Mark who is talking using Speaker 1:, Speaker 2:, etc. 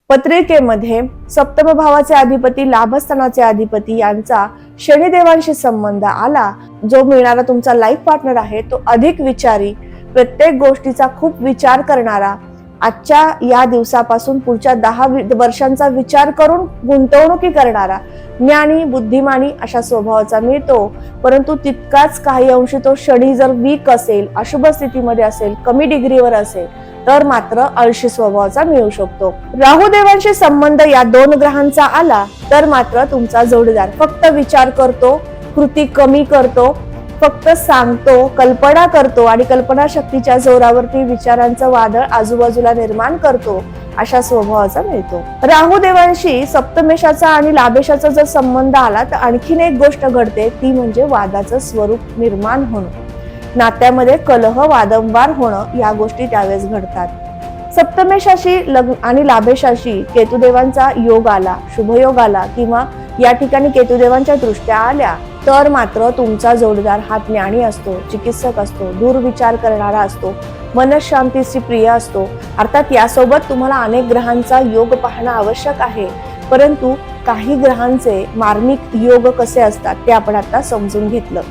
Speaker 1: पत्रिकेमध्ये सप्तम भावाचे अधिपती, लाभस्थानाचे अधिपती यांचा शनिदेवांशी संबंध आला. जो मिळणारा तुमचा लाईफ पार्टनर आहे तो अधिक विचारी, प्रत्येक गोष्टीचा खूप विचार करणारा, आजच्या या दिवसापासून पुढच्या 10 वर्षांचा विचार करून गुंतवणुकी करणारा, ज्ञानी, बुद्धिमानी अशा स्वभावाचा मिळतो. परंतु तितकाच काही अंशी तो शनी जर वीक असेल, अशुभ स्थितीमध्ये असेल, कमी डिग्रीवर असेल तर मात्र आळशी स्वभावाचा मिळू शकतो. राहू देवांशी संबंध या 2 ग्रहांचा आला तर मात्र तुमचा जोडीदार फक्त विचार करतो, कृती कमी करतो, फक्त सांगतो, कल्पना करतो आणि कल्पना शक्तीच्या जोरावरती विचारांचं वादळ आजूबाजूला निर्माण करतो अशा स्वभावाचा मिळतो. राहू देवांशी सप्तमेशाचा आणि लाभेशाचा जर संबंध आला तर आणखीन एक गोष्ट घडते, ती म्हणजे वादाचं स्वरूप निर्माण होणं, नात्यामध्ये कलह, वादंबार होणं या गोष्टी त्यावेळेस घडतात. सप्तमेशाशी आणि लाभेशाशी केतुदेवांचा योग आला, शुभयोग आला किंवा या ठिकाणी केतुदेवांच्या दृष्ट्या आल्या तर मात्र तुमचा जोडीदार हा ज्ञानी असतो, चिकित्सक असतो, दूरविचार करणारा असतो, मनशांतीशी प्रिय असतो. अर्थात यासोबत तुम्हाला अनेक ग्रहांचा योग पाहणं आवश्यक आहे, परंतु काही ग्रहांचे मार्मिक योग कसे असतात ते आपण आता समजून घेतलं.